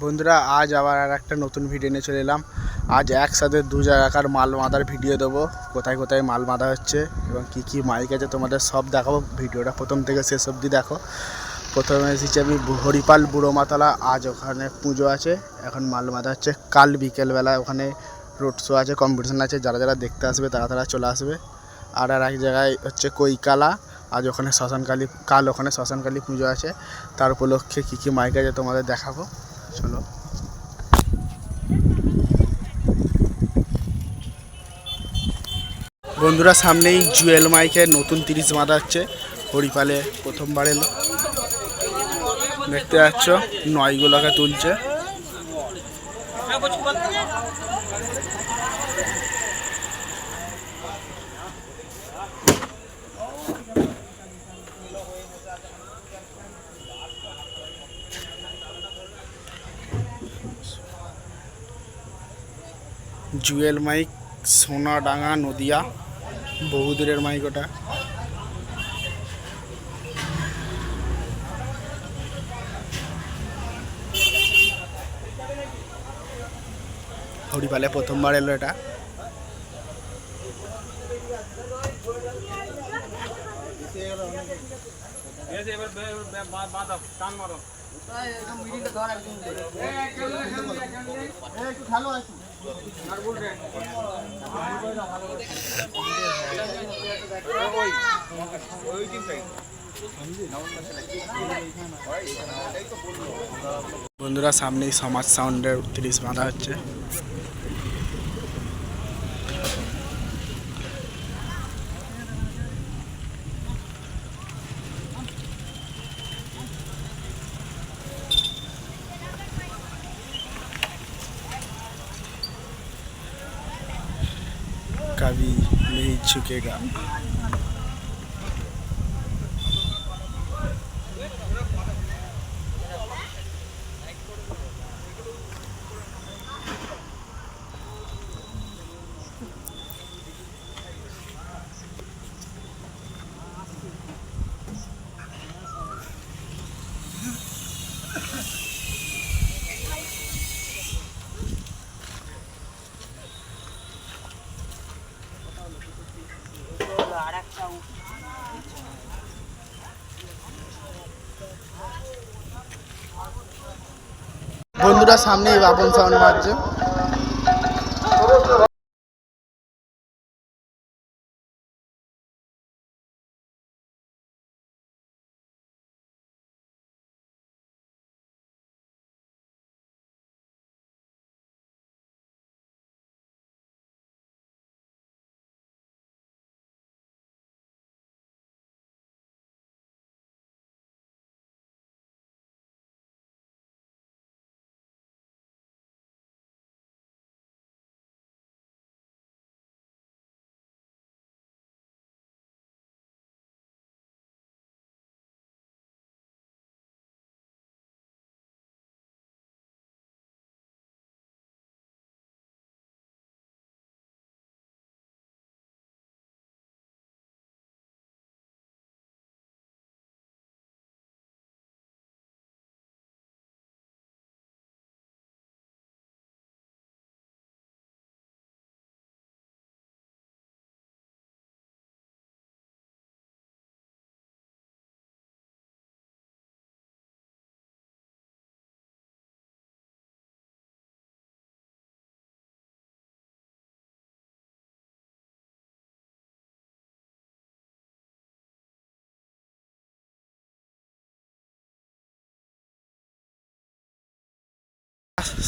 বন্ধুরা আজ আবার আর একটা নতুন ভিডিও নিয়ে চলে এলাম। আজ একসাথে দু জায়গাকার মাল বাঁধার ভিডিও দেবো, কোথায় কোথায় মাল বাঁধা হচ্ছে এবং কি কি মাইক আছে তোমাদের সব দেখাবো। ভিডিওটা প্রথম থেকে শেষ অবধি দেখো। প্রথমে এসেছি আমি হরিপাল বুড়োমাতলা। আজ ওখানে পুজো আছে, এখন মাল বাঁধা হচ্ছে। কাল বিকেলবেলা ওখানে রোড শো আছে, কম্পিটিশান আছে, যারা যারা দেখতে আসবে তারা তারা চলে আসবে। আর এক জায়গায় হচ্ছে কৈকালা, আজ ওখানে শ্মশানকালী, কাল ওখানে শ্মশানকালী পুজো আছে। তার উপলক্ষে কী কী মাইক আছে তোমাদের দেখাবো, চলো। বন্ধুরা সামনেই জুয়েল মাইকের নতুন 30 বাঁধা হচ্ছে, হরিপালে প্রথমবার এলো। দেখতে পাচ্ছ নয়গুলোকে তুলছে। জুয়েল মাইক, সোনাডাঙ্গা, নদিয়া, বহুদূরের মাইক ওটা। হরিপালে প্রথমবার এলো এটা। বন্ধুরা সামনেই সমাজ সাউন্ডের 30 বাঁধা হচ্ছে। कभी नहीं झुकेगा। বন্ধুরা সামনেই বাপন সাউন্ড বাজছে।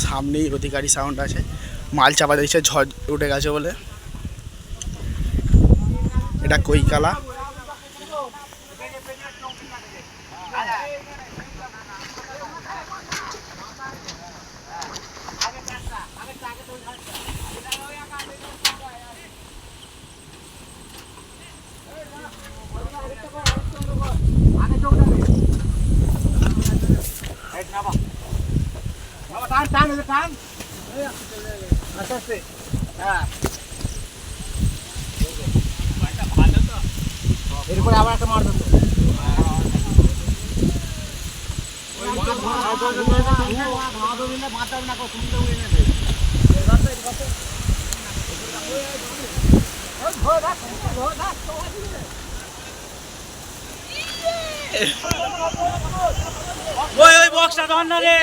সামনেই অধিকারী সাউন্ড আছে, মাল চাপা দিচ্ছে ঝড় উঠে গেছে বলে। এটা কৈকালা। টান আস্তে আস্তে, হ্যাঁ এরপরে আবার একটা মারবে তো। ধোঁয়া ওই বক্সটা ধর না রে।